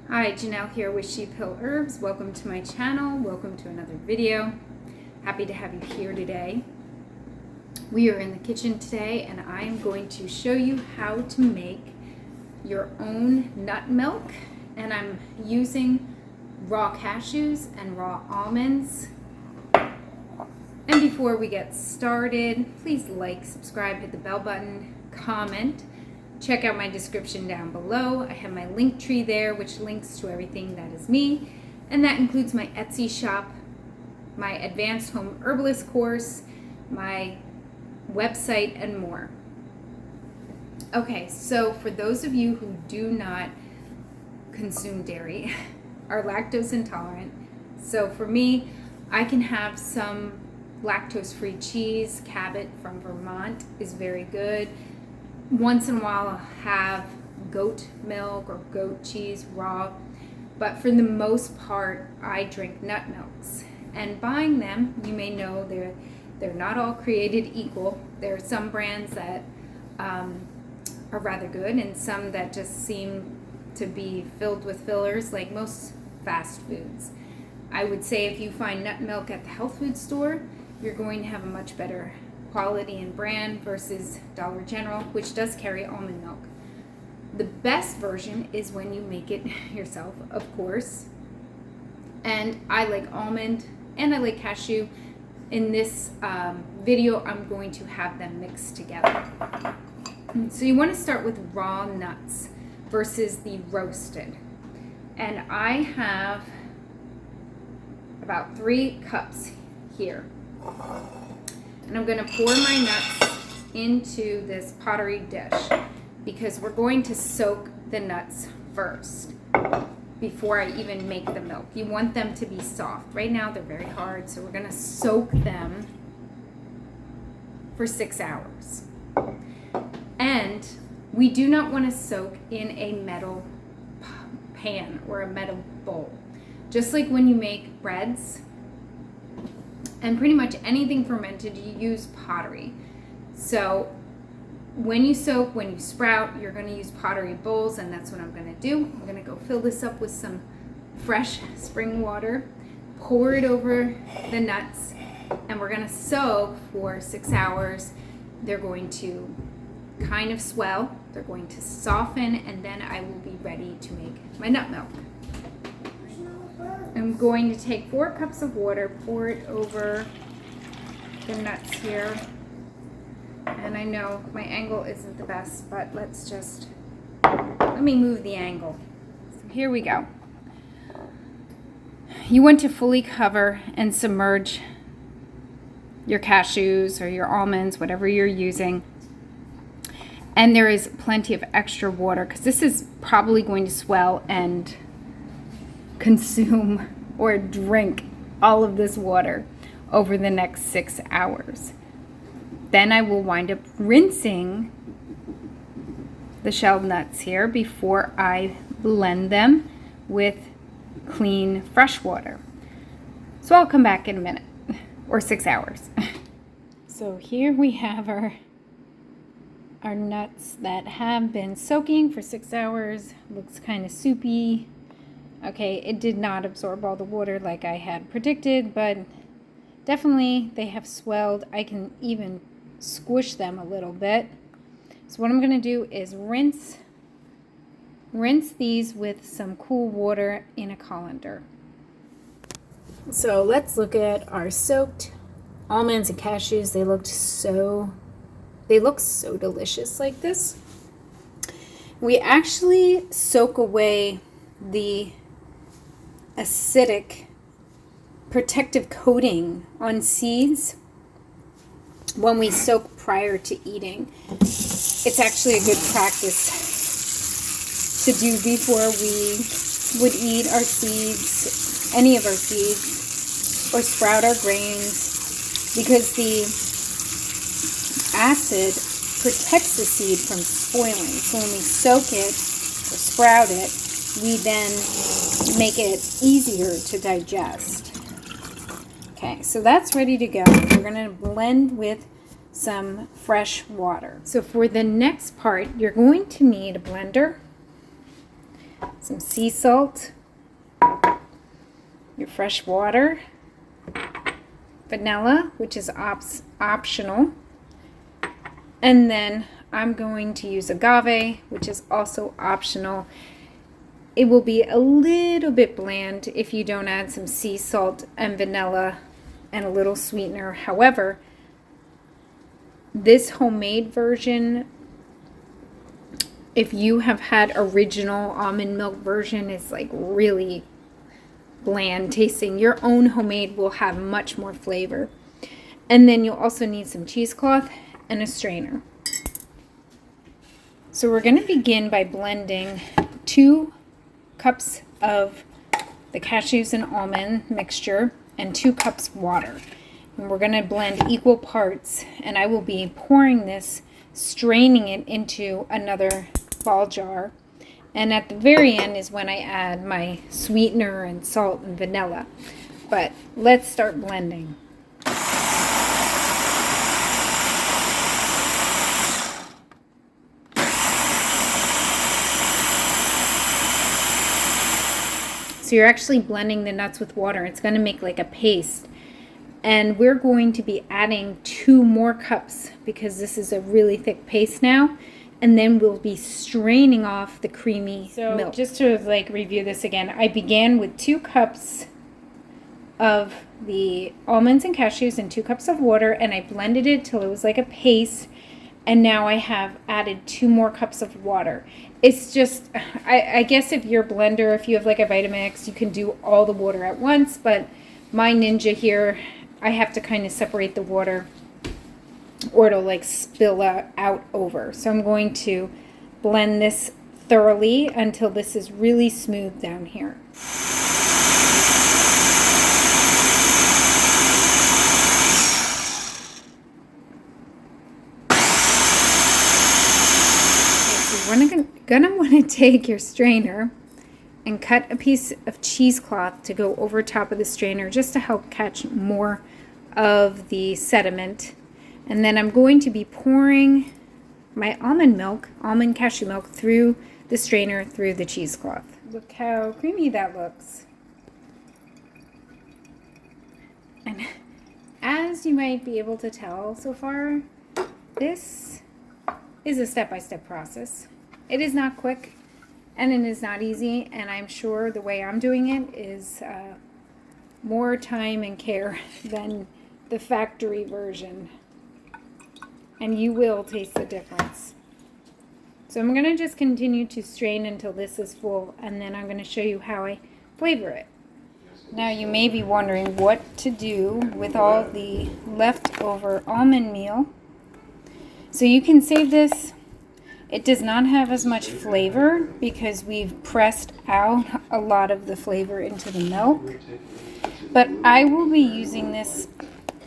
Hi, Janelle here with Sheep Hill Herbs. Welcome to my channel. Welcome to another video. Happy to have you here today. We are in the kitchen today and I am going to show you how to make your own nut milk. And I'm using raw cashews and raw almonds. And before we get started, please like, subscribe, hit the bell button, comment. Check out my description down below. I have my link tree there, which links to everything that is me. And that includes my Etsy shop, my Advanced Home Herbalist course, my website, and more. Okay, so for those of you who do not consume dairy, are lactose intolerant, so for me, I can have some lactose-free cheese. Cabot from Vermont is very good. Once in a while I'll have goat milk or goat cheese raw, but for the most part I drink nut milks. And buying them, you may know they're not all created equal. There are some brands that are rather good and some that just seem to be filled with fillers, like most fast foods. I would say if you find nut milk at the health food store, you're going to have a much better quality and brand versus Dollar General, which does carry almond milk. The best version is when you make it yourself, of course. And I like almond and I like cashew. In this video, I'm going to have them mixed together. So you want to start with raw nuts versus the roasted. And I have about 3 cups here. And I'm going to pour my nuts into this pottery dish because we're going to soak the nuts first before I even make the milk. You want them to be soft. Right now they're very hard, so we're going to soak them for 6 hours. And we do not want to soak in a metal pan or a metal bowl. Just like when you make breads, and pretty much anything fermented, you use pottery. So when you soak, when you sprout, you're going to use pottery bowls, and that's what I'm going to do. I'm going to go fill this up with some fresh spring water, pour it over the nuts, and we're going to soak for 6 hours. They're going to kind of swell, they're going to soften, and then I will be ready to make my nut milk. I'm going to take 4 cups of water, pour it over the nuts here. And I know my angle isn't the best, but let me move the angle. So here we go. You want to fully cover and submerge your cashews or your almonds, whatever you're using. And there is plenty of extra water because this is probably going to swell and consume or drink all of this water over the next 6 hours. Then I will wind up rinsing the shelled nuts here before I blend them with clean fresh water. So I'll come back in a minute, or 6 hours. So here we have our nuts that have been soaking for 6 hours. Looks kind of soupy. Okay, it did not absorb all the water like I had predicted, but definitely they have swelled. I can even squish them a little bit. So what I'm going to do is rinse these with some cool water in a colander. So let's look at our soaked almonds and cashews. They look so delicious like this. We actually soak away the acidic protective coating on seeds when we soak prior to eating. It's actually a good practice to do before we would eat our seeds, any of our seeds, or sprout our grains, because the acid protects the seed from spoiling. So when we soak it or sprout it, we then make it easier to digest. Okay, so that's ready to go. We're going to blend with some fresh water. So for the next part, you're going to need a blender, some sea salt, your fresh water, vanilla, which is optional, and then I'm going to use agave, which is also optional. It will be a little bit bland if you don't add some sea salt and vanilla and a little sweetener. However, this homemade version, if you have had original almond milk version, is like really bland tasting. Your own homemade will have much more flavor. And then you'll also need some cheesecloth and a strainer. So we're going to begin by blending 2 cups of the cashews and almond mixture and 2 cups water. And we're going to blend equal parts, and I will be pouring this, straining it into another ball jar. And at the very end is when I add my sweetener and salt and vanilla. But let's start blending. So you're actually blending the nuts with water. It's going to make like a paste. And we're going to be adding 2 more cups because this is a really thick paste now. And then we'll be straining off the creamy milk. Just to like review this again, I began with 2 cups of the almonds and cashews and 2 cups of water, and I blended it till it was like a paste. And now I have added 2 more cups of water. It's just, I guess if your blender, if you have like a Vitamix, you can do all the water at once, but my Ninja here, I have to kind of separate the water or it'll like spill out over. So I'm going to blend this thoroughly until this is really smooth down here. You're gonna want to take your strainer and cut a piece of cheesecloth to go over top of the strainer just to help catch more of the sediment. And then I'm going to be pouring my almond cashew milk through the strainer through the cheesecloth. Look how creamy that looks. And as you might be able to tell so far, this is a step-by-step process. It is not quick and it is not easy, and I'm sure the way I'm doing it is more time and care than the factory version. And you will taste the difference. So I'm going to just continue to strain until this is full, and then I'm going to show you how I flavor it. Now you may be wondering what to do with all the leftover almond meal. So you can save this. It does not have as much flavor because we've pressed out a lot of the flavor into the milk. But I will be using this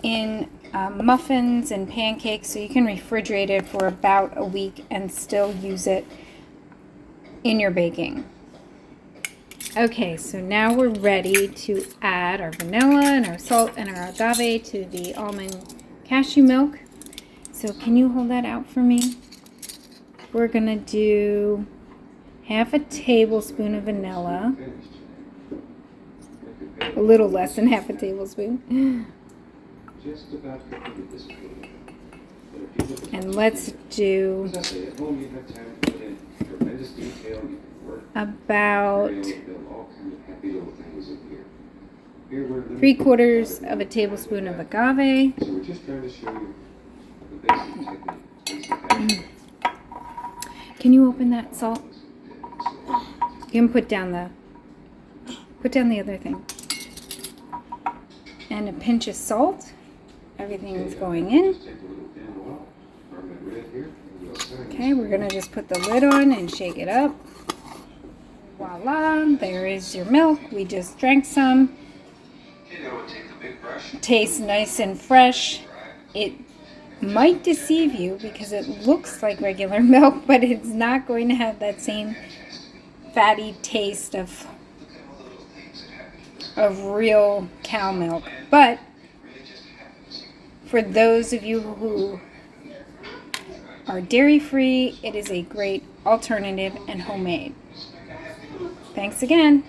in muffins and pancakes, so you can refrigerate it for about a week and still use it in your baking. Okay, so now we're ready to add our vanilla and our salt and our agave to the almond cashew milk. So can you hold that out for me? We're gonna do half a tablespoon of vanilla, a little less than half a tablespoon. And let's do about 3/4 of a tablespoon of agave. Can you open that salt? You can put down the other thing. And a pinch of salt. Everything is going in. Okay, we're going to just put the lid on and shake it up. Voila, there is your milk. We just drank some. It tastes nice and fresh. It might deceive you because it looks like regular milk, but it's not going to have that same fatty taste of real cow milk. But for those of you who are dairy free, it is a great alternative and homemade. Thanks again.